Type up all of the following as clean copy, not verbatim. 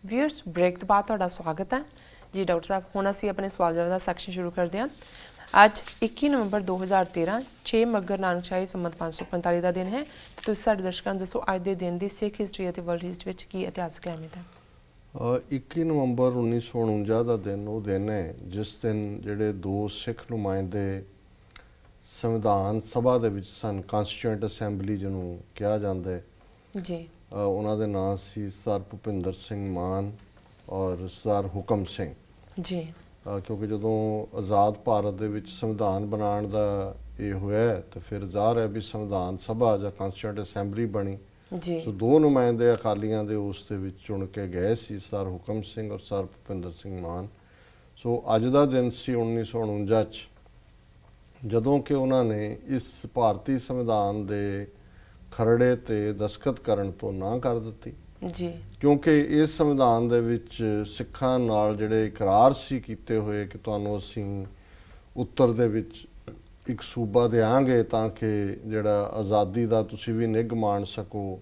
Viewers break तो बाद तुहाडा स्वागत है जी डॉक्टर साहब। हुण असीं अपने सवाल जवाब का सैक्शन शुरू करते हैं। अज 21 नवंबर 2013 6 मगर नानकशाही संमत 545 का दिन है। तो साडे दर्शकों नूं दसो अज दे दिन दी सिख हिस्टरी अते वर्ल्ड हिस्टरी विच की इतिहासक अहमियत है। 21 नवंबर 1949 का दिन वो दिन है जिस दिन ਜਿਹੜੇ दो सिख नुमाइंदे संविधान सभा ਦੇ ਵਿੱਚ ਸਨ, ਕਨਸਟੀਟਿਊਐਂਟ ਅਸੈਂਬਲੀ ਜਿਹਨੂੰ ਕਿਹਾ ਜਾਂਦਾ ਹੈ जी ਉਹਨਾਂ ਦੇ ਨਾਂ ਸੀ ਸਰਦਾਰ ਭੁਪਿੰਦਰ ਸਿੰਘ ਮਾਨ ਔਰ ਸਰਦਾਰ ਹੁਕਮ ਸਿੰਘ जी ਕਿਉਂਕਿ ਜਦੋਂ ਆਜ਼ਾਦ ਭਾਰਤ ਦੇ ਵਿੱਚ ਸੰਵਿਧਾਨ ਬਣਾਉਣ ਦਾ ਇਹ ਹੋਇਆ ਤੇ ਫਿਰ ਜ਼ਾਹਰ ਹੈ ਵੀ ਸੰਵਿਧਾਨ ਸਭਾ ਜਾਂ ਕਨਸਟੀਟਿਊਐਂਟ ਅਸੈਂਬਲੀ ਬਣੀ। जी ਸੋ ਦੋ ਨੁਮਾਇੰਦੇ ਅਕਾਲੀਆਂ ਦੇ ਉਸ ਦੇ ਵਿੱਚ ਚੁਣ ਕੇ ਗਏ ਸੀ, ਸਰਦਾਰ ਹੁਕਮ ਸਿੰਘ ਔਰ ਸਰਦਾਰ ਭੁਪਿੰਦਰ ਸਿੰਘ ਮਾਨ। ਸੋ ਅੱਜ ਦਾ ਦਿਨ ਸੀ 1949 'ਚ ਜਦੋਂ ਕਿ ਉਹਨਾਂ ਨੇ ਇਸ ਭਾਰਤੀ ਸੰਵਿਧਾਨ ਦੇ ਖਰੜੇ ਤੇ ਦਸਤਖਤ ਕਰਨ ਤੋਂ ਨਾ ਕਰ ਦਿੱਤੀ, जी ਕਿਉਂਕਿ ਇਸ ਸੰਵਿਧਾਨ ਦੇ ਵਿੱਚ ਸਿੱਖਾਂ ਨਾਲ ਜਿਹੜੇ ਇਕਰਾਰ ਸੀ ਕੀਤੇ ਹੋਏ ਕਿ ਤੁਹਾਨੂੰ ਅਸੀਂ ਉੱਤਰ ਦੇ ਵਿੱਚ ਇੱਕ ਸੂਬਾ ਦੇਵਾਂਗੇ ਤਾਂ ਕਿ ਜਿਹੜਾ ਆਜ਼ਾਦੀ ਦਾ ਤੁਸੀਂ ਵੀ ਨਿੱਘ ਮਾਣ ਸਕੋ,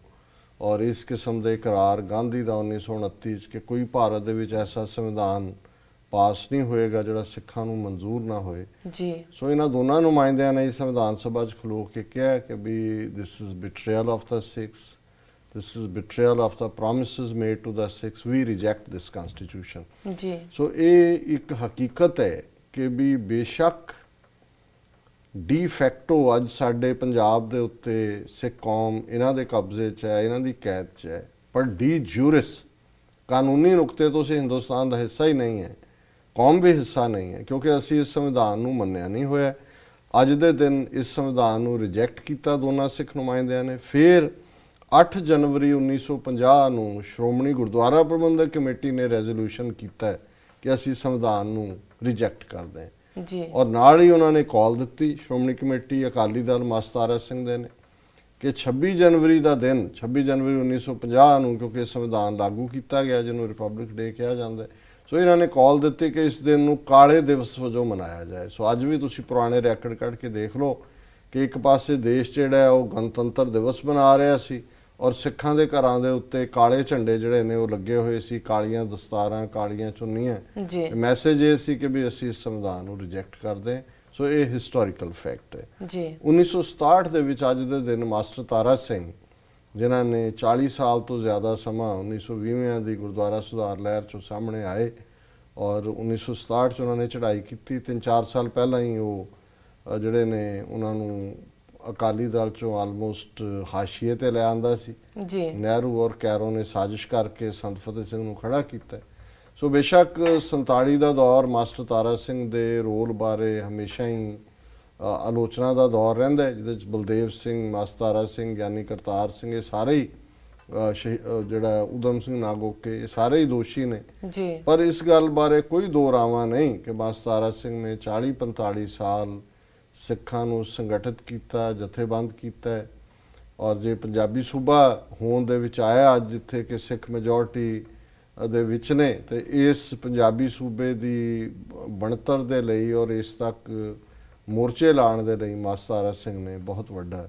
ਔਰ ਇਸ ਕਿਸਮ ਦੇ ਇਕਰਾਰ ਗਾਂਧੀ ਦਾ 1929 'ਚ ਕਿ ਕੋਈ ਭਾਰਤ ਦੇ ਵਿੱਚ ਐਸਾ ਸੰਵਿਧਾਨ ਪਾਸ ਨਹੀਂ ਹੋਏਗਾ ਜਿਹੜਾ ਸਿੱਖਾਂ ਨੂੰ ਮਨਜ਼ੂਰ ਨਾ ਹੋਏ। जी ਸੋ ਇਹਨਾਂ ਦੋਨਾਂ ਨੁਮਾਇੰਦਿਆਂ ਨੇ ਸੰਵਿਧਾਨ ਸਭਾ 'ਚ ਖਲੋ ਕੇ ਕਿਹਾ ਕਿ ਵੀ this is betrayal of the Sikhs, this is betrayal of the promises made to the Sikhs, we reject this constitution। जी ਸੋ ਇਹ ਇੱਕ ਹਕੀਕਤ ਹੈ ਕਿ ਵੀ ਬੇਸ਼ੱਕ ਡੀ ਫੈਕਟੋ ਅੱਜ ਸਾਡੇ ਪੰਜਾਬ ਦੇ ਉੱਤੇ ਸਿੱਖ ਕੌਮ ਇਹਨਾਂ ਦੇ ਕਬਜ਼ੇ 'ਚ ਹੈ, ਇਹਨਾਂ ਦੀ ਕੈਦ 'ਚ ਹੈ, ਪਰ ਡੀ ਜੂਰਿਸ ਕਾਨੂੰਨੀ ਨੁਕਤੇ ਤੋਂ ਅਸੀਂ ਹਿੰਦੁਸਤਾਨ ਦਾ ਹਿੱਸਾ ਹੀ ਨਹੀਂ ਹੈ, ਕੌਮ ਵੀ ਹਿੱਸਾ ਨਹੀਂ ਹੈ, ਕਿਉਂਕਿ ਅਸੀਂ ਇਸ ਸੰਵਿਧਾਨ ਨੂੰ ਮੰਨਿਆ ਨਹੀਂ ਹੋਇਆ। ਅੱਜ ਦੇ ਦਿਨ ਇਸ ਸੰਵਿਧਾਨ ਨੂੰ ਰਿਜੈਕਟ ਕੀਤਾ ਦੋਨਾਂ ਸਿੱਖ ਨੁਮਾਇੰਦਿਆਂ ਨੇ। ਫਿਰ 8 ਜਨਵਰੀ 1950 ਨੂੰ ਸ਼੍ਰੋਮਣੀ ਗੁਰਦੁਆਰਾ ਪ੍ਰਬੰਧਕ ਕਮੇਟੀ ਨੇ ਰੈਜ਼ੋਲੂਸ਼ਨ ਕੀਤਾ ਕਿ ਅਸੀਂ ਸੰਵਿਧਾਨ ਨੂੰ ਰਿਜੈਕਟ ਕਰਦੇ ਹਾਂ, जी ਔਰ ਨਾਲ ਹੀ ਉਹਨਾਂ ਨੇ ਕਾਲ ਦਿੱਤੀ ਸ਼੍ਰੋਮਣੀ ਕਮੇਟੀ ਅਕਾਲੀ ਦਲ ਮਾਸਟਰ ਸਿੰਘ ਦੇ ਨੇ ਕਿ 26 ਜਨਵਰੀ ਦਾ ਦਿਨ 26 ਜਨਵਰੀ 1950 ਨੂੰ, ਕਿਉਂਕਿ ਸੰਵਿਧਾਨ ਲਾਗੂ ਕੀਤਾ ਗਿਆ ਜਿਹਨੂੰ ਰਿਪਬਲਿਕ ਡੇ ਕਿਹਾ ਜਾਂਦਾ, ਸੋ ਇਹਨਾਂ ਨੇ ਕਾਲ ਦਿੱਤੀ ਕਿ ਇਸ ਦਿਨ ਨੂੰ ਕਾਲੇ ਦਿਵਸ ਵਜੋਂ ਮਨਾਇਆ ਜਾਏ। ਸੋ ਅੱਜ ਵੀ ਤੁਸੀਂ ਪੁਰਾਣੇ ਰੈਕਡ ਕੱਢ ਕੇ ਦੇਖ ਲਓ ਕਿ ਇੱਕ ਪਾਸੇ ਦੇਸ਼ ਜਿਹੜਾ ਹੈ ਉਹ ਗਣਤੰਤਰ ਦਿਵਸ ਮਨਾ ਰਿਹਾ ਸੀ ਔਰ ਸਿੱਖਾਂ ਦੇ ਘਰਾਂ ਦੇ ਉੱਤੇ ਕਾਲੇ ਝੰਡੇ ਜਿਹੜੇ ਨੇ ਉਹ ਲੱਗੇ ਹੋਏ ਸੀ, ਕਾਲੀਆਂ ਦਸਤਾਰਾਂ, ਕਾਲੀਆਂ ਚੁੰਨੀਆਂ। जी ਮੈਸੇਜ ਇਹ ਸੀ ਕਿ ਵੀ ਅਸੀਂ ਇਸ ਸੰਵਿਧਾਨ ਨੂੰ ਰਿਜੈਕਟ ਕਰਦੇ ਹਾਂ। ਸੋ ਇਹ ਹਿਸਟੋਰੀਕਲ ਫੈਕਟ ਹੈ। जी 1967 ਦੇ ਵਿੱਚ ਅੱਜ ਦੇ ਦਿਨ ਮਾਸਟਰ ਤਾਰਾ ਸਿੰਘ ਜਿਨ੍ਹਾਂ ਨੇ 40 ਸਾਲ ਤੋਂ ਜ਼ਿਆਦਾ ਸਮਾਂ 1920 ਦੀ ਗੁਰਦੁਆਰਾ ਸੁਧਾਰ ਲਹਿਰ 'ਚੋਂ ਸਾਹਮਣੇ ਆਏ ਔਰ 1967 'ਚ ਉਹਨਾਂ ਨੇ ਚੜ੍ਹਾਈ ਕੀਤੀ। 3-4 ਸਾਲ ਪਹਿਲਾਂ ਹੀ ਉਹ ਜਿਹੜੇ ਨੇ ਉਹਨਾਂ ਨੂੰ ਅਕਾਲੀ ਦਲ 'ਚੋਂ ਆਲਮੋਸਟ ਹਾਸ਼ੀਏ 'ਤੇ ਲੈ ਆਂਦਾ ਸੀ। जी ਨਹਿਰੂ ਔਰ ਕੈਰੋਂ ਨੇ ਸਾਜ਼ਿਸ਼ ਕਰਕੇ ਸੰਤ ਫਤਿਹ ਸਿੰਘ ਨੂੰ ਖੜਾ ਕੀਤਾ। ਸੋ ਬੇਸ਼ੱਕ 47 ਦਾ ਦੌਰ ਮਾਸਟਰ ਤਾਰਾ ਸਿੰਘ ਦੇ ਰੋਲ ਬਾਰੇ ਹਮੇਸ਼ਾ ਹੀ ਆਲੋਚਨਾ ਦਾ ਦੌਰ ਰਹਿੰਦਾ, ਜਿਹਦੇ 'ਚ ਬਲਦੇਵ ਸਿੰਘ, ਮਾਸਟਰ ਤਾਰਾ ਸਿੰਘ, ਗਿਆਨੀ ਕਰਤਾਰ ਸਿੰਘ, ਇਹ ਸਾਰੇ ਹੀ ਜਿਹੜਾ ਊਧਮ ਸਿੰਘ ਨਾਗੋਕੇ, ਇਹ ਸਾਰੇ ਹੀ ਦੋਸ਼ੀ ਨੇ। जी ਪਰ ਇਸ ਗੱਲ ਬਾਰੇ ਕੋਈ ਦੋ ਰਾਵਾਂ ਨਹੀਂ ਕਿ ਮਾਸਟਰ ਤਾਰਾ ਸਿੰਘ ਨੇ 40-45 ਸਾਲ ਸਿੱਖਾਂ ਨੂੰ ਸੰਗਠਿਤ ਕੀਤਾ, ਜਥੇਬੰਦ ਕੀਤਾ, ਔਰ ਜੇ ਪੰਜਾਬੀ ਸੂਬਾ ਹੋਣ ਦੇ ਵਿੱਚ ਆਇਆ ਅੱਜ ਜਿੱਥੇ ਕਿ ਸਿੱਖ ਮੈਜੋਰਟੀ ਦੇ ਵਿੱਚ ਨੇ, ਤੇ ਇਸ ਪੰਜਾਬੀ ਸੂਬੇ ਦੀ ਬਣਤਰ ਦੇ ਲਈ ਔਰ ਇਸ ਤੱਕ ਮੋਰਚੇ ਲਾਉਣ ਦੇ ਲਈ ਮਾਸਟਰ ਤਾਰਾ ਸਿੰਘ ਨੇ ਬਹੁਤ ਵੱਡਾ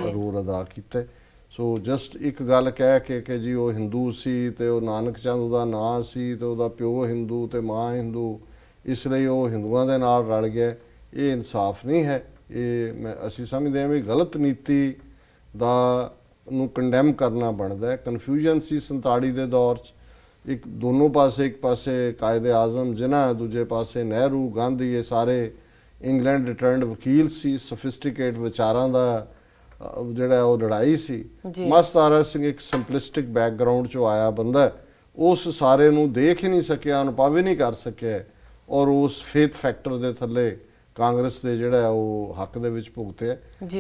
ਰੋਲ ਅਦਾ ਕੀਤਾ। ਸੋ ਜਸਟ ਇੱਕ ਗੱਲ ਕਹਿ ਕੇ ਕਿ ਜੀ ਉਹ ਹਿੰਦੂ ਸੀ ਤੇ ਉਹ ਨਾਨਕ ਚੰਦ ਉਹਦਾ ਨਾਂ ਸੀ ਤੇ ਉਹਦਾ ਪਿਓ ਹਿੰਦੂ ਤੇ ਮਾਂ ਹਿੰਦੂ, ਇਸ ਲਈ ਉਹ ਹਿੰਦੂਆਂ ਦੇ ਨਾਲ ਰਲ ਗਿਆ, ਇਹ ਇਨਸਾਫ ਨਹੀਂ ਹੈ। ਇਹ ਅਸੀਂ ਸਮਝਦੇ ਹਾਂ ਵੀ ਗਲਤ ਨੀਤੀ ਦਾ ਨੂੰ ਕੰਡੈਮ ਕਰਨਾ ਬਣਦਾ ਹੈ। ਕਨਫਿਊਜ਼ਨ ਸੀ 47 ਦੇ ਦੌਰ 'ਚ, ਇੱਕ ਦੋਨੋਂ ਪਾਸੇ, ਇੱਕ ਪਾਸੇ ਕਾਇਦੇ ਆਜ਼ਮ ਜਿਨ੍ਹਾਂ, ਦੂਜੇ ਪਾਸੇ ਨਹਿਰੂ, ਗਾਂਧੀ, ਇਹ ਸਾਰੇ ਇੰਗਲੈਂਡ ਰਿਟਰਨਡ ਵਕੀਲ ਸੀ। ਸਫਿਸਟੀਕੇਟ ਵਿਚਾਰਾਂ ਦਾ ਜਿਹੜਾ ਉਹ ਲੜਾਈ ਸੀ। ਮਾਸਟਰ ਤਾਰਾ ਸਿੰਘ ਇੱਕ ਸਿੰਪਲਿਸਟਿਕ ਬੈਕਗਰਾਊਂਡ 'ਚੋਂ ਆਇਆ ਬੰਦਾ, ਉਸ ਸਾਰੇ ਨੂੰ ਦੇਖ ਹੀ ਨਹੀਂ ਸਕਿਆ, ਅਨੁਭਵ ਹੀ ਨਹੀਂ ਕਰ ਸਕਿਆ, ਔਰ ਉਸ ਫੇਥ ਫੈਕਟਰ ਦੇ ਥੱਲੇ ਕਾਂਗਰਸ ਦੇ ਜਿਹੜਾ ਉਹ ਹੱਕ ਦੇ ਵਿੱਚ ਭੁਗਤਿਆ।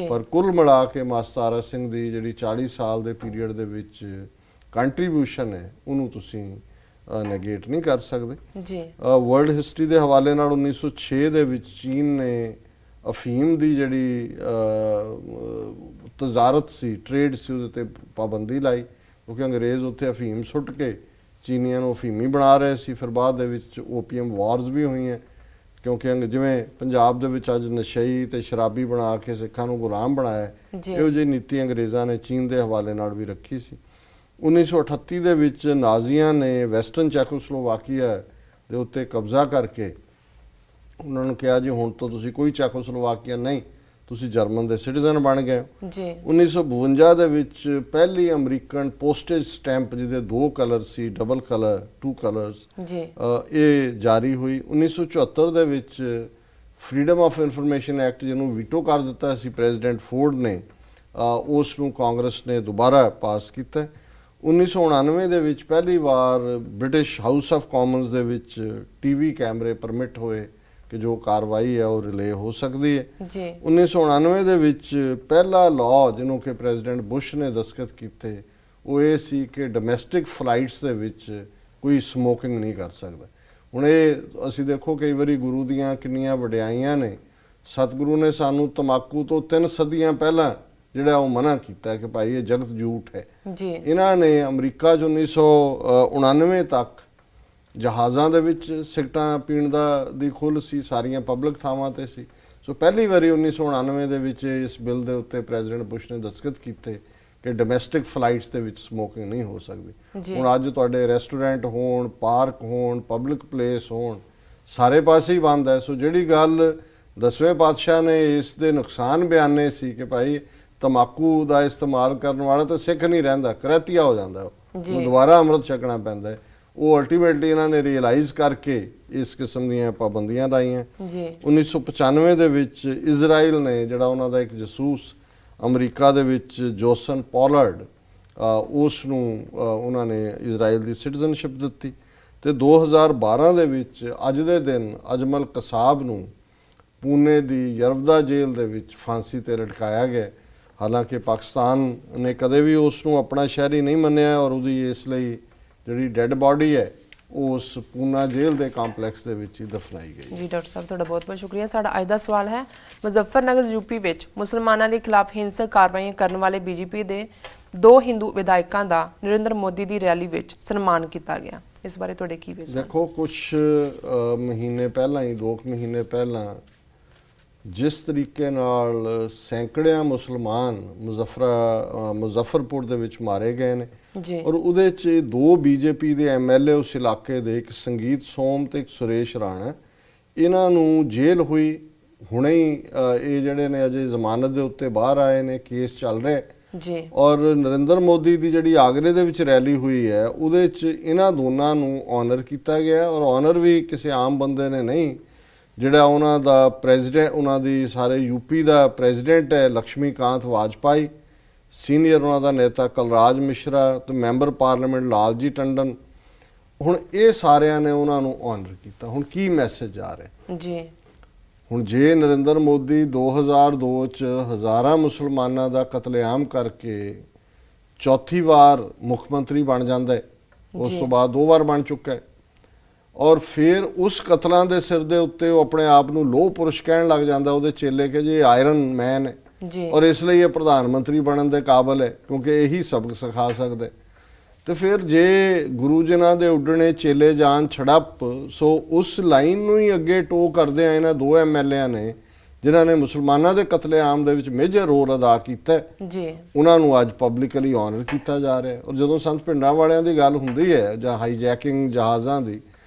ਪਰ ਕੁੱਲ ਮਿਲਾ ਕੇ ਮਾਸਟਰ ਤਾਰਾ ਸਿੰਘ ਦੀ ਜਿਹੜੀ 40 ਸਾਲ ਦੇ ਪੀਰੀਅਡ ਦੇ ਵਿੱਚ ਕੰਟਰੀਬਿਊਸ਼ਨ ਹੈ ਉਹਨੂੰ ਤੁਸੀਂ ਨੈਗੇਟ ਨਹੀਂ ਕਰ ਸਕਦੇ। जी ਵਰਲਡ ਹਿਸਟਰੀ ਦੇ ਹਵਾਲੇ ਨਾਲ 1906 ਦੇ ਵਿੱਚ ਚੀਨ ਨੇ ਅਫੀਮ ਦੀ ਜਿਹੜੀ ਤਜਾਰਤ ਸੀ, ਟ੍ਰੇਡ ਸੀ, ਉਹਦੇ 'ਤੇ ਪਾਬੰਦੀ ਲਾਈ ਕਿਉਂਕਿ ਅੰਗਰੇਜ਼ ਉੱਥੇ ਅਫੀਮ ਸੁੱਟ ਕੇ ਚੀਨੀਆਂ ਨੂੰ ਅਫੀਮੀ ਬਣਾ ਰਹੇ ਸੀ। ਫਿਰ ਬਾਅਦ ਦੇ ਵਿੱਚ ਓਪੀਅਮ ਵਾਰਜ਼ ਵੀ ਹੋਈਆਂ ਕਿਉਂਕਿ ਜਿਵੇਂ ਪੰਜਾਬ ਦੇ ਵਿੱਚ ਅੱਜ ਨਸ਼ਈ ਤੇ ਸ਼ਰਾਬੀ ਬਣਾ ਕੇ ਸਿੱਖਾਂ ਨੂੰ ਗੁਲਾਮ ਬਣਾਇਆ, ਇਹੋ ਜਿਹੀ ਨੀਤੀ ਅੰਗਰੇਜ਼ਾਂ ਨੇ ਚੀਨ ਦੇ ਹਵਾਲੇ ਨਾਲ ਵੀ ਰੱਖੀ ਸੀ। 1938 ਦੇ ਵਿੱਚ ਨਾਜ਼ੀਆਂ ਨੇ ਵੈਸਟਰਨ ਚੈਕੋਸਲੋਵਾਕੀਆ ਦੇ ਉੱਤੇ ਕਬਜ਼ਾ ਕਰਕੇ ਉਹਨਾਂ ਨੂੰ ਕਿਹਾ ਜੀ ਹੁਣ ਤੋਂ ਤੁਸੀਂ ਕੋਈ ਚੈਕੋਸਲੋਵਾਕੀਆ ਨਹੀਂ, ਤੁਸੀਂ ਜਰਮਨ ਦੇ ਸਿਟੀਜ਼ਨ ਬਣ ਗਏ ਹੋ। ਜੀ 1952 ਦੇ ਵਿੱਚ ਪਹਿਲੀ ਅਮਰੀਕਨ ਪੋਸਟੇਜ ਸਟੈਂਪ ਜਿਹਦੇ 2 ਕਲਰ ਸੀ, ਡਬਲ ਕਲਰ, 2 ਕਲਰਸ, ਜੀ ਇਹ ਜਾਰੀ ਹੋਈ। 1974 ਦੇ ਵਿੱਚ ਫਰੀडम ਆਫ ਇਨਫੋਰਮੇਸ਼ਨ ਐਕਟ ਜਿਹਨੂੰ ਵੀਟੋ ਕਰ ਦਿੱਤਾ ਸੀ ਪ੍ਰੈਜ਼ੀਡੈਂਟ ਫੋਰਡ ਨੇ, ਉਸ ਨੂੰ ਕਾਂਗਰਸ ਨੇ ਦੁਬਾਰਾ ਪਾਸ ਕੀਤਾ। 1999 ਦੇ ਵਿੱਚ ਪਹਿਲੀ ਵਾਰ ਬ੍ਰਿਟਿਸ਼ ਹਾਊਸ ਆਫ ਕਾਮਨਸ ਦੇ ਵਿੱਚ ਟੀਵੀ ਕੈਮਰੇ ਪਰਮਿਟ ਹੋਏ ਕਿ ਜੋ ਕਾਰਵਾਈ ਹੈ ਉਹ ਰਿਲੇ ਹੋ ਸਕਦੀ ਹੈ। ਜੀ 1999 ਦੇ ਵਿੱਚ ਪਹਿਲਾ ਲਾਅ ਜਿਹਨੂੰ ਕਿ ਪ੍ਰੈਜ਼ੀਡੈਂਟ ਬੁਸ਼ ਨੇ ਦਸਤਖਤ ਕੀਤੇ ਉਹ ਇਹ ਸੀ ਕਿ ਡੋਮੈਸਟਿਕ ਫਲਾਈਟਸ ਦੇ ਵਿੱਚ ਕੋਈ ਸਮੋਕਿੰਗ ਨਹੀਂ ਕਰ ਸਕਦਾ। ਹੁਣ ਇਹ ਅਸੀਂ ਦੇਖੋ ਕਈ ਵਾਰੀ ਗੁਰੂ ਦੀਆਂ ਕਿੰਨੀਆਂ ਵਡਿਆਈਆਂ ਨੇ। ਸਤਿਗੁਰੂ ਨੇ ਸਾਨੂੰ ਤੰਬਾਕੂ ਤੋਂ 3 ਸਦੀਆਂ ਪਹਿਲਾਂ ਜਿਹੜਾ ਉਹ ਮਨਾ ਕੀਤਾ ਕਿ ਭਾਈ ਇਹ ਜਗਤ ਝੂਠ ਹੈ। ਜੀ ਇਹਨਾਂ ਨੇ ਅਮਰੀਕਾ 'ਚ 1999 ਤੱਕ ਜਹਾਜ਼ਾਂ ਦੇ ਵਿੱਚ ਸਿਗਰਟਾਂ ਪੀਣ ਦੀ ਖੁੱਲ੍ਹ ਸੀ, ਸਾਰੀਆਂ ਪਬਲਿਕ ਥਾਵਾਂ ਤੇ ਸੀ। ਸੋ ਪਹਿਲੀ ਵਾਰੀ 1999 ਦੇ ਵਿੱਚ ਇਸ ਬਿੱਲ ਦੇ ਉੱਤੇ ਪ੍ਰੈਜ਼ੀਡੈਂਟ ਬੁਸ਼ ਨੇ ਦਸਤਖਤ ਕੀਤੇ ਕਿ ਡੋਮੈਸਟਿਕ ਫਲਾਈਟਸ ਦੇ ਵਿੱਚ ਸਮੋਕਿੰਗ ਨਹੀਂ ਹੋ ਸਕਦੀ। ਹੁਣ ਅੱਜ ਤੁਹਾਡੇ ਰੈਸਟੋਰੈਂਟ ਹੋਣ, ਪਾਰਕ ਹੋਣ, ਪਬਲਿਕ ਪਲੇਸ ਹੋਣ, ਸਾਰੇ ਪਾਸੇ ਹੀ ਬੰਦ ਹੈ। ਸੋ ਜਿਹੜੀ ਗੱਲ 10ਵੇਂ ਪਾਤਸ਼ਾਹ ਨੇ ਇਸ ਦੇ ਨੁਕਸਾਨ ਬਿਆਨੇ ਸੀ ਕਿ ਭਾਈ ਤੰਬਾਕੂ ਦਾ ਇਸਤੇਮਾਲ ਕਰਨ ਵਾਲਾ ਤਾਂ ਸਿੱਖ ਨਹੀਂ ਰਹਿੰਦਾ, ਕਰੈਤੀਆ ਹੋ ਜਾਂਦਾ, ਉਹ ਦੁਬਾਰਾ ਅੰਮ੍ਰਿਤ ਛਕਣਾ ਪੈਂਦਾ ਹੈ, ਉਹ ਅਲਟੀਮੇਟਲੀ ਇਹਨਾਂ ਨੇ ਰਿਅਲਾਈਜ਼ ਕਰਕੇ ਇਸ ਕਿਸਮ ਦੀਆਂ ਪਾਬੰਦੀਆਂ ਲਾਈਆਂ। 1995 ਦੇ ਵਿੱਚ ਇਜ਼ਰਾਈਲ ਨੇ ਜਿਹੜਾ ਉਹਨਾਂ ਦਾ ਇੱਕ ਜਸੂਸ ਅਮਰੀਕਾ ਦੇ ਵਿੱਚ ਜੋਸਨ ਪੋਲਰਡ, ਉਸ ਨੂੰ ਉਹਨਾਂ ਨੇ ਇਜ਼ਰਾਈਲ ਦੀ ਸਿਟੀਜ਼ਨਸ਼ਿਪ ਦਿੱਤੀ। ਤੇ 2012 ਦੇ ਵਿੱਚ ਅੱਜ ਦੇ ਦਿਨ ਅਜਮਲ ਕਸਾਬ ਨੂੰ ਪੂਨੇ ਦੀ ਯਰਵਦਾ ਜੇਲ੍ਹ ਦੇ ਵਿੱਚ ਫਾਂਸੀ ਤੇ ਲਟਕਾਇਆ ਗਿਆ। ਹਾਲਾਂਕਿ ਪਾਕਿਸਤਾਨ ਨੇ ਕਦੇ ਵੀ ਉਸ ਨੂੰ ਆਪਣਾ ਸ਼ਹਿਰੀ ਨਹੀਂ ਮੰਨਿਆ ਔਰ ਉਹਦੀ ਇਸ ਲਈ ਜਿਹੜੀ ਡੈੱਡ ਬਾਡੀ ਹੈ ਉਸ ਪੂਨਾ ਜੇਲ੍ਹ ਦੇ ਕੰਪਲੈਕਸ ਦੇ ਵਿੱਚ ਹੀ ਦਫਨਾਈ ਗਈ। ਜੀ ਡਾਕਟਰ ਸਾਹਿਬ ਤੁਹਾਡਾ ਬਹੁਤ ਬਹੁਤ ਸ਼ੁਕਰੀਆ। ਸਾਡਾ ਅੱਜ ਦਾ ਸਵਾਲ ਹੈ, ਮੁਜ਼ੱਫਰਨਗਰ ਯੂਪੀ ਵਿੱਚ ਮੁਸਲਮਾਨਾਂ ਦੇ ਖਿਲਾਫ ਹਿੰਸਕ ਕਾਰਵਾਈਆਂ ਕਰਨ ਵਾਲੇ ਬੀਜੇਪੀ ਦੇ 2 ਹਿੰਦੂ ਵਿਧਾਇਕਾਂ ਦਾ ਨਰਿੰਦਰ ਮੋਦੀ ਦੀ ਰੈਲੀ ਵਿੱਚ ਸਨਮਾਨ ਕੀਤਾ ਗਿਆ। ਇਸ ਬਾਰੇ ਤੁਹਾਡੇ ਕੀ ਵਿਚਾਰ? ਦੇਖੋ ਕੁਝ ਮਹੀਨੇ ਪਹਿਲਾਂ ਹੀ 2 ਮਹੀਨੇ ਪਹਿਲਾਂ ਜਿਸ ਤਰੀਕੇ ਨਾਲ ਸੈਂਕੜਿਆਂ ਮੁਸਲਮਾਨ ਮੁਜ਼ੱਫਰਪੁਰ ਦੇ ਵਿੱਚ ਮਾਰੇ ਗਏ ਨੇ ਔਰ ਉਹਦੇ 'ਚ 2 ਬੀਜੇਪੀ ਦੇ ਐਮਐਲਏ ਉਸ ਇਲਾਕੇ ਦੇ, ਇੱਕ ਸੰਗੀਤ ਸੋਮ ਤੇ ਇੱਕ ਸੁਰੇਸ਼ ਰਾਣਾ, ਇਹਨਾਂ ਨੂੰ ਜੇਲ੍ਹ ਹੋਈ ਹੁਣੇ ਹੀ, ਇਹ ਜਿਹੜੇ ਨੇ ਅਜੇ ਜ਼ਮਾਨਤ ਦੇ ਉੱਤੇ ਬਾਹਰ ਆਏ ਨੇ, ਕੇਸ ਚੱਲ ਰਿਹਾ ਜੀ। ਔਰ ਨਰਿੰਦਰ ਮੋਦੀ ਦੀ ਜਿਹੜੀ ਆਗਰੇ ਦੇ ਵਿੱਚ ਰੈਲੀ ਹੋਈ ਹੈ ਉਹਦੇ 'ਚ ਇਹਨਾਂ ਦੋਨਾਂ ਨੂੰ ਆਨਰ ਕੀਤਾ ਗਿਆ ਔਰ ਆਨਰ ਵੀ ਕਿਸੇ ਆਮ ਬੰਦੇ ਨੇ ਨਹੀਂ, ਜਿਹੜਾ ਉਹਨਾਂ ਦਾ ਪ੍ਰੈਜ਼ੀਡੈਂਟ, ਉਹਨਾਂ ਦੀ ਸਾਰੇ ਯੂਪੀ ਦਾ ਪ੍ਰੈਜ਼ੀਡੈਂਟ ਹੈ ਲక్ష్ਮੀਕਾਂਤ ਵਾਜਪਾਈ, ਸੀਨੀਅਰ ਉਹਨਾਂ ਦਾ ਨੇਤਾ ਕਲਰਾਜ ਮਿਸ਼ਰਾ ਤੇ ਮੈਂਬਰ ਪਾਰਲੀਮੈਂਟ ਲਾਲਜੀ ਟੰਡਨ, ਹੁਣ ਇਹ ਸਾਰਿਆਂ ਨੇ ਉਹਨਾਂ ਨੂੰ ਆਨਰ ਕੀਤਾ। ਹੁਣ ਕੀ ਮੈਸੇਜ ਆ ਰਿਹਾ ਜੀ? ਹੁਣ ਜੇ ਨਰਿੰਦਰ ਮੋਦੀ 2002 ਚ ਹਜ਼ਾਰਾਂ ਮੁਸਲਮਾਨਾਂ ਦਾ ਕਤਲੇਆਮ ਕਰਕੇ ਚੌਥੀ ਵਾਰ ਮੁੱਖ ਮੰਤਰੀ ਬਣ ਜਾਂਦਾ ਹੈ, ਉਸ ਤੋਂ ਬਾਅਦ 2 ਵਾਰ ਬਣ ਚੁੱਕਾ ਹੈ, ਔਰ ਫਿਰ ਉਸ ਕਤਲਾਂ ਦੇ ਸਿਰ ਦੇ ਉੱਤੇ ਉਹ ਆਪਣੇ ਆਪ ਨੂੰ ਲੋਹ ਪੁਰਸ਼ ਕਹਿਣ ਲੱਗ ਜਾਂਦਾ, ਉਹਦੇ ਚੇਲੇ ਕਿ ਜੀ ਆਇਰਨ ਮੈਨ ਹੈ ਔਰ ਇਸ ਲਈ ਇਹ ਪ੍ਰਧਾਨ ਮੰਤਰੀ ਬਣਨ ਦੇ ਕਾਬਲ ਹੈ ਕਿਉਂਕਿ ਇਹੀ ਸਬਕ ਸਿਖਾ ਸਕਦਾ। ਤੇ ਫਿਰ ਜੇ ਗੁਰੂ ਜਨਾਂ ਦੇ ਉੱਡਣੇ ਚੇਲੇ ਜਾਨ ਛੜਪ, ਸੋ ਉਸ ਲਾਈਨ ਨੂੰ ਹੀ ਅੱਗੇ ਟੋ ਕਰਦੇ ਆ ਇਹਨਾਂ 2 ਐਮਐਲਏ ਨੇ ਜਿਨ੍ਹਾਂ ਨੇ ਮੁਸਲਮਾਨਾਂ ਦੇ ਕਤਲੇਆਮ ਦੇ ਵਿੱਚ ਮੇਜਰ ਰੋਲ ਅਦਾ ਕੀਤਾ ਜੀ, ਉਹਨਾਂ ਨੂੰ ਅੱਜ ਪਬਲਿਕਲੀ ਆਨਰ ਕੀਤਾ ਜਾ ਰਿਹਾ। ਔਰ ਜਦੋਂ ਸੰਤ ਭਿੰਡਰਾਂ ਵਾਲਿਆਂ ਦੀ ਗੱਲ ਹੁੰਦੀ ਹੈ ਜਾਂ ਹਾਈਜੈਕਿੰਗ ਜਹਾਜ਼ਾਂ ਦੀ,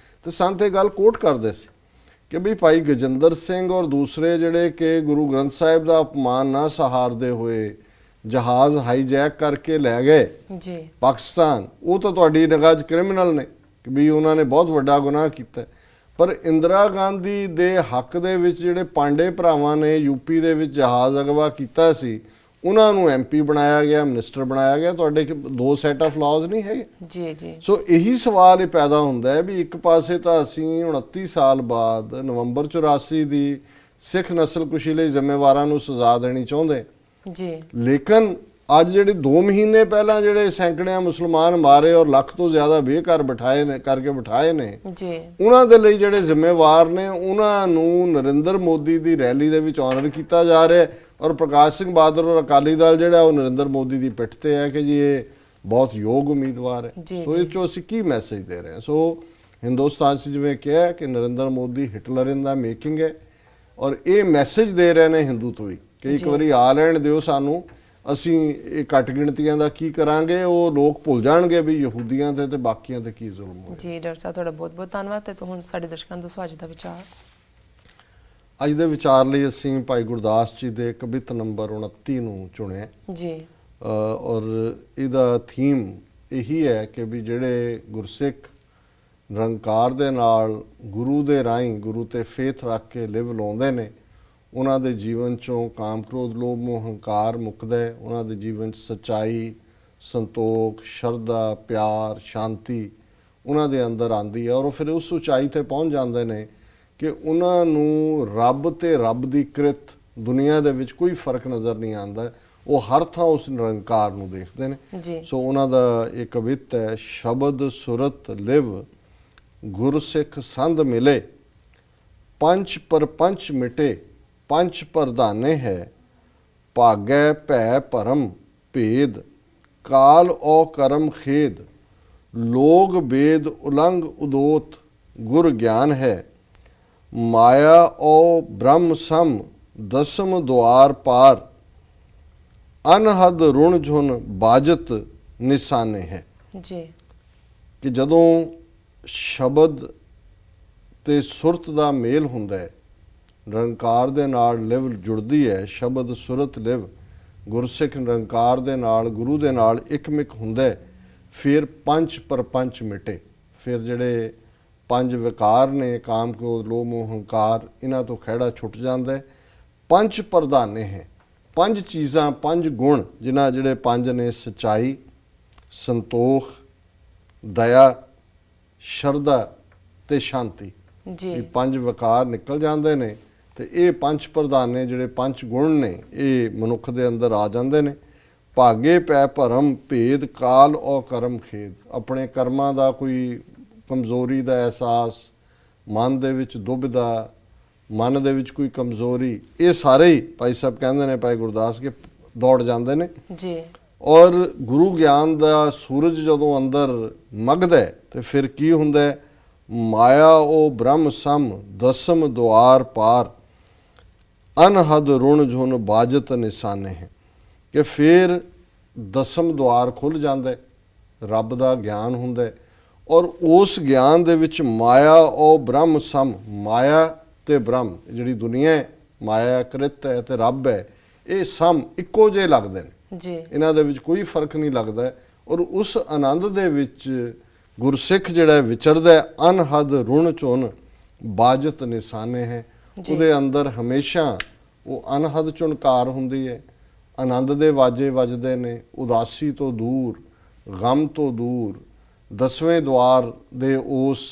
ਤੇ ਸੰਤ ਇਹ ਗੱਲ ਕੋਟ ਕਰਦੇ ਸੀ ਕਿ ਵੀ ਭਾਈ ਗਜਿੰਦਰ ਸਿੰਘ ਔਰ ਦੂਸਰੇ ਜਿਹੜੇ ਕਿ ਗੁਰੂ ਗ੍ਰੰਥ ਸਾਹਿਬ ਦਾ ਅਪਮਾਨ ਨਾ ਸਹਾਰਦੇ ਹੋਏ ਜਹਾਜ਼ ਹਾਈਜੈਕ ਕਰਕੇ ਲੈ ਗਏ ਜੀ ਪਾਕਿਸਤਾਨ, ਉਹ ਤਾਂ ਤੁਹਾਡੀ ਨਿਗਾਹ 'ਚ ਕ੍ਰਿਮੀਨਲ ਨੇ ਕਿ ਵੀ ਉਹਨਾਂ ਨੇ ਬਹੁਤ ਵੱਡਾ ਗੁਨਾਹ ਕੀਤਾ। ਪਰ ਇੰਦਰਾ ਗਾਂਧੀ ਦੇ ਹੱਕ ਦੇ ਵਿੱਚ ਜਿਹੜੇ ਪਾਂਡੇ ਭਰਾਵਾਂ ਨੇ ਯੂਪੀ ਦੇ ਵਿੱਚ ਜਹਾਜ਼ ਅਗਵਾ ਕੀਤਾ ਸੀ, ਉਹਨਾਂ ਨੂੰ ਐਮਪੀ ਬਣਾਇਆ ਗਿਆ, ਮਿਨਿਸਟਰ ਬਣਾਇਆ ਗਿਆ। ਤੁਹਾਡੇ 2 ਸੈਟ ਆਫ ਲਾਜ਼ ਨਹੀਂ ਹੈਗੇ ਜੀ ਜੀ। ਸੋ ਇਹੀ ਸਵਾਲ ਇਹ ਪੈਦਾ ਹੁੰਦਾ ਹੈ ਵੀ ਇੱਕ ਪਾਸੇ ਤਾਂ ਅਸੀਂ 29 ਸਾਲ ਬਾਅਦ ਨਵੰਬਰ 84 ਦੀ ਸਿੱਖ ਨਸਲਕੁਸ਼ੀ ਲਈ ਜ਼ਿੰਮੇਵਾਰਾਂ ਨੂੰ ਸਜ਼ਾ ਦੇਣੀ ਚਾਹੁੰਦੇ ਜੀ, ਲੇਕਿਨ ਅੱਜ ਜਿਹੜੇ 2 ਮਹੀਨੇ ਪਹਿਲਾਂ ਜਿਹੜੇ ਸੈਂਕੜਿਆਂ ਮੁਸਲਮਾਨ ਮਾਰੇ ਔਰ ਲੱਖ ਤੋਂ ਜ਼ਿਆਦਾ ਬੇਘਰ ਬਿਠਾਏ ਨੇ ਜੀ, ਉਹਨਾਂ ਦੇ ਲਈ ਜਿਹੜੇ ਜ਼ਿੰਮੇਵਾਰ ਨੇ ਉਹਨਾਂ ਨੂੰ ਨਰਿੰਦਰ ਮੋਦੀ ਦੀ ਰੈਲੀ ਦੇ ਵਿੱਚ ਆਨਰ ਕੀਤਾ ਜਾ ਰਿਹਾ ਔਰ ਪ੍ਰਕਾਸ਼ ਸਿੰਘ ਬਾਦਲ ਔਰ ਅਕਾਲੀ ਦਲ ਜਿਹੜਾ ਉਹ ਨਰਿੰਦਰ ਮੋਦੀ ਦੀ ਪਿੱਠ ਤੇ ਹੈ ਕਿ ਜੀ ਇਹ ਬਹੁਤ ਯੋਗ ਉਮੀਦਵਾਰ ਹੈ। ਸੋ ਇਹ 'ਚੋਂ ਅਸੀਂ ਕੀ ਮੈਸੇਜ ਦੇ ਰਹੇ ਹਾਂ? ਸੋ ਹਿੰਦੁਸਤਾਨ 'ਚ ਜਿਵੇਂ ਕਿਹਾ ਕਿ ਨਰਿੰਦਰ ਮੋਦੀ ਹਿਟਲਰ ਇਨ ਦਾ ਮੇਕਿੰਗ ਹੈ ਔਰ ਇਹ ਮੈਸੇਜ ਦੇ ਰਹੇ ਨੇ ਹਿੰਦੂਤਵੀ ਕਿ ਇੱਕ ਵਾਰੀ ਆ ਲੈਣ ਦਿਓ ਸਾਨੂੰ, ਅਸੀਂ ਇਹ ਘੱਟ ਗਿਣਤੀਆਂ ਦਾ ਕੀ ਕਰਾਂਗੇ, ਉਹ ਲੋਕ ਭੁੱਲ ਜਾਣਗੇ ਵੀ ਯਹੂਦੀਆਂ ਤੇ ਬਾਕੀਆਂ ਤੇ ਕੀ ਜ਼ੁਲਮ ਹੋਇਆ। ਜੀ ਡਾਕਟਰ ਸਾਹਿਬ ਤੁਹਾਡਾ ਬਹੁਤ ਬਹੁਤ ਧੰਨਵਾਦ। ਤੇ ਹੁਣ ਸਾਡੇ ਦਰਸ਼ਕਾਂ ਨੂੰ ਦੱਸੋ ਅੱਜ ਦਾ ਵਿਚਾਰ। ਅੱਜ ਦੇ ਵਿਚਾਰ ਲਈ ਅਸੀਂ ਭਾਈ ਗੁਰਦਾਸ ਜੀ ਦੇ ਕਵਿਤ ਨੰਬਰ 29 ਨੂੰ ਚੁਣਿਆ ਜੀ। ਔਰ ਇਹਦਾ ਥੀਮ ਇਹੀ ਹੈ ਕਿ ਵੀ ਜਿਹੜੇ ਗੁਰਸਿੱਖ ਨਿਰੰਕਾਰ ਦੇ ਨਾਲ ਗੁਰੂ ਦੇ ਰਾਹੀਂ ਗੁਰੂ ਤੇ ਫੇਥ ਰੱਖ ਕੇ ਲਿਵ ਲਾਉਂਦੇ ਨੇ, ਉਹਨਾਂ ਦੇ ਜੀਵਨ ਚੋਂ ਕਾਮ ਕ੍ਰੋਧ ਲੋਭ ਮੋਹ ਹੰਕਾਰ ਮੁੱਕਦਾ ਹੈ। ਉਹਨਾਂ ਦੇ ਜੀਵਨ 'ਚ ਸੱਚਾਈ, ਸੰਤੋਖ, ਸ਼ਰਧਾ, ਪਿਆਰ, ਸ਼ਾਂਤੀ ਉਹਨਾਂ ਦੇ ਅੰਦਰ ਆਉਂਦੀ ਹੈ ਔਰ ਉਹ ਫਿਰ ਉਸ ਉਚਾਈ ਤੇ ਪਹੁੰਚ ਜਾਂਦੇ ਨੇ ਕਿ ਉਹਨਾਂ ਨੂੰ ਰੱਬ ਤੇ ਰੱਬ ਦੀ ਕਿਰਤ ਦੁਨੀਆ ਦੇ ਵਿੱਚ ਕੋਈ ਫਰਕ ਨਜ਼ਰ ਨਹੀਂ ਆਉਂਦਾ। ਉਹ ਹਰ ਥਾਂ ਉਸ ਨਿਰੰਕਾਰ ਨੂੰ ਦੇਖਦੇ ਨੇ। ਜੀ। ਸੋ ਉਹਨਾਂ ਦਾ ਇਹ ਕਵਿਤ ਹੈ, ਸ਼ਬਦ ਸੁਰਤ ਲਿਵ ਗੁਰਸਿੱਖ ਸੰਧ ਮਿਲੇ, ਪੰਚ ਪਰਪੰਚ ਮਿਟੇ ਪੰਚ ਪ੍ਰਧਾਨੇ ਹੈ, ਭਾਗੈ ਭੈ ਭਰਮ ਭੇਦ ਕਾਲ ਔ ਕਰਮ ਖੇਦ, ਲੋਗ ਬੇਦ ਉਲੰਘ ਉਦੋਤ ਗੁਰ ਗਿਆਨ ਹੈ, ਮਾਇਆ ਔ ਬ੍ਰਹਮ ਸਮ ਦਸਮ ਦੁਆਰ ਪਾਰ, ਅਨਹਦ ਰੁਣ ਝੁਨ ਬਾਜਤ ਨਿਸ਼ਾਨੇ ਹੈ। ਜੀ। ਕਿ ਜਦੋਂ ਸ਼ਬਦ ਤੇ ਸੁਰਤ ਦਾ ਮੇਲ ਹੁੰਦਾ ਹੈ, ਨਿਰੰਕਾਰ ਦੇ ਨਾਲ ਲਿਵ ਜੁੜਦੀ ਹੈ, ਸ਼ਬਦ ਸੁਰਤ ਲਿਵ ਗੁਰਸਿੱਖ ਨਿਰੰਕਾਰ ਦੇ ਨਾਲ ਗੁਰੂ ਦੇ ਨਾਲ ਇੱਕਮਿਕ ਹੁੰਦਾ ਹੈ, ਫਿਰ ਪੰਜ ਪਰਪੰਚ ਮਿਟੇ। ਫਿਰ ਜਿਹੜੇ ਪੰਜ ਵਿਕਾਰ ਨੇ ਕਾਮ ਕ੍ਰੋਧ ਲੋਭ ਮੋਹ ਹੰਕਾਰ, ਇਹਨਾਂ ਤੋਂ ਖਹਿੜਾ ਛੁੱਟ ਜਾਂਦਾ ਹੈ। ਪੰਜ ਪ੍ਰਧਾਨੇ ਹੈ, ਪੰਜ ਚੀਜ਼ਾਂ, ਪੰਜ ਗੁਣ, ਜਿਨ੍ਹਾਂ ਜਿਹੜੇ ਪੰਜ ਨੇ ਸੱਚਾਈ, ਸੰਤੋਖ, ਦਇਆ, ਸ਼ਰਧਾ ਤੇ ਸ਼ਾਂਤੀ। ਜੀ। ਇਹ ਪੰਜ ਵਿਕਾਰ ਨਿਕਲ ਜਾਂਦੇ ਨੇ ਤੇ ਇਹ ਪੰਜ ਪ੍ਰਧਾਨ ਨੇ, ਜਿਹੜੇ ਪੰਜ ਗੁਣ ਨੇ, ਇਹ ਮਨੁੱਖ ਦੇ ਅੰਦਰ ਆ ਜਾਂਦੇ ਨੇ। ਭਾਗੇ ਪੈ ਭਰਮ ਭੇਦ ਕਾਲ ਔ ਕਰਮ ਖੇਦ, ਆਪਣੇ ਕਰਮਾਂ ਦਾ ਕੋਈ ਕਮਜ਼ੋਰੀ ਦਾ ਅਹਿਸਾਸ, ਮਨ ਦੇ ਵਿੱਚ ਦੁਬਿਧਾ, ਮਨ ਦੇ ਵਿੱਚ ਕੋਈ ਕਮਜ਼ੋਰੀ, ਇਹ ਸਾਰੇ ਹੀ ਭਾਈ ਸਾਹਿਬ ਕਹਿੰਦੇ ਨੇ, ਭਾਈ ਗੁਰਦਾਸ, ਕੇ ਦੌੜ ਜਾਂਦੇ ਨੇ। ਜੀ। ਔਰ ਗੁਰੂ ਗਿਆਨ ਦਾ ਸੂਰਜ ਜਦੋਂ ਅੰਦਰ ਮਗਦਾ ਹੈ ਤੇ ਫਿਰ ਕੀ ਹੁੰਦਾ ਹੈ, ਮਾਇਆ ਉਹ ਬ੍ਰਹਮ ਸਮ ਦਸਮ ਦੁਆਰ ਪਾਰ, ਅਨਹਦ ਰੁਣ ਝੁਨ ਬਾਜਤ ਨਿਸ਼ਾਨੇ ਹੈ। ਕਿ ਫਿਰ ਦਸਮ ਦੁਆਰ ਖੁੱਲ ਜਾਂਦਾ ਹੈ, ਰੱਬ ਦਾ ਗਿਆਨ ਹੁੰਦਾ ਹੈ ਔਰ ਉਸ ਗਿਆਨ ਦੇ ਵਿੱਚ ਮਾਇਆ ਉਹ ਬ੍ਰਹਮ ਸਮ, ਮਾਇਆ ਤੇ ਬ੍ਰਹਮ, ਜਿਹੜੀ ਦੁਨੀਆ ਹੈ, ਮਾਇਆ ਕ੍ਰਿਤ ਹੈ ਤੇ ਰੱਬ ਹੈ, ਇਹ ਸਮ ਇੱਕੋ ਜਿਹੇ ਲੱਗਦੇ ਨੇ। ਜੀ। ਇਹਨਾਂ ਦੇ ਵਿੱਚ ਕੋਈ ਫਰਕ ਨਹੀਂ ਲੱਗਦਾ ਔਰ ਉਸ ਆਨੰਦ ਦੇ ਵਿੱਚ ਗੁਰਸਿੱਖ ਜਿਹੜਾ ਵਿਚਰਦਾ ਹੈ, ਅਨਹਦ ਰੁਣ ਝੁਨ ਬਾਜਤ ਨਿਸ਼ਾਨੇ ਹੈ। ਉਹਦੇ ਅੰਦਰ ਹਮੇਸ਼ਾ ਉਹ ਅਨਹਦ ਝੁਨਕਾਰ ਹੁੰਦੀ ਹੈ, ਆਨੰਦ ਦੇ ਵਾਜੇ ਵੱਜਦੇ ਨੇ, ਉਦਾਸੀ ਤੋਂ ਦੂਰ, ਗਮ ਤੋਂ ਦੂਰ। ਦਸਵੇਂ ਦੁਆਰ ਦੇ ਉਸ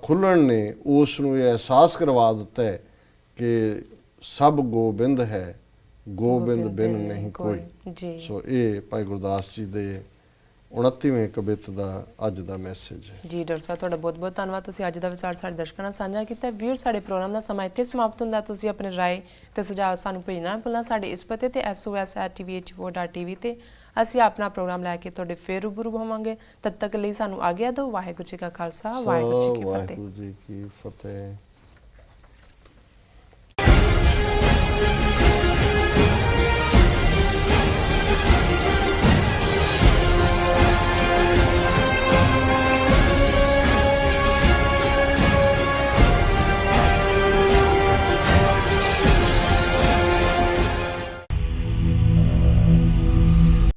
ਖੁੱਲ੍ਹਣ ਨੇ ਉਸ ਨੂੰ ਇਹ ਅਹਿਸਾਸ ਕਰਵਾ ਦਿੱਤਾ ਹੈ ਕਿ ਸਭ ਗੋਬਿੰਦ ਹੈ, ਗੋਬਿੰਦ ਬਿਨ ਨਹੀਂ ਕੋਈ। ਜੀ। ਸੋ ਇਹ ਭਾਈ ਗੁਰਦਾਸ ਜੀ ਦੇ 29ਵੇਂ ਕਵਿਤ ਦਾ ਅੱਜ ਦਾ ਮੈਸੇਜ ਹੈ। ਜੀ ਡਾਕਟਰ ਸਾਹਿਬ ਤੁਹਾਡਾ ਬਹੁਤ ਬਹੁਤ ਧੰਨਵਾਦ। ਤੁਸੀਂ ਅੱਜ ਦਾ ਵਿਚਾਰ ਸਾਡੇ ਦਰਸ਼ਕਾਂ ਨਾਲ ਸਾਂਝਾ ਕੀਤਾ। ਵੀਰ, ਸਾਡੇ ਪ੍ਰੋਗਰਾਮ ਦਾ ਸਮਾਂ ਇੱਥੇ ਸਮਾਪਤ ਹੁੰਦਾ। ਤੁਸੀਂ ਆਪਣੇ ਰਾਏ ਤੇ ਸੁਝਾਅ ਸਾਨੂੰ ਭੇਜਣਾ ਨਾ ਭੁੱਲਣਾ ਸਾਡੇ ਇਸ ਪਤੇ ਤੇ sos@tv84.tv ਤੇ। ਅਸੀਂ ਆਪਣਾ ਪ੍ਰੋਗਰਾਮ ਲੈ ਕੇ ਤੁਹਾਡੇ ਫੇਰ ਰੂਬਰੂ ਹੋਵਾਂਗੇ। ਤਦ ਤੱਕ ਲਈ ਸਾਨੂੰ ਆਗਿਆ ਦਿਓ। ਵਾਹਿਗੁਰੂ ਜੀ ਕਾ ਖਾਲਸਾ, ਵਾਹਿਗੁਰੂ ਜੀ ਕੀ ਫਤਿਹ। ਵਾਹਿਗੁਰੂ ਜੀ ਕੀ ਫਤਿਹ।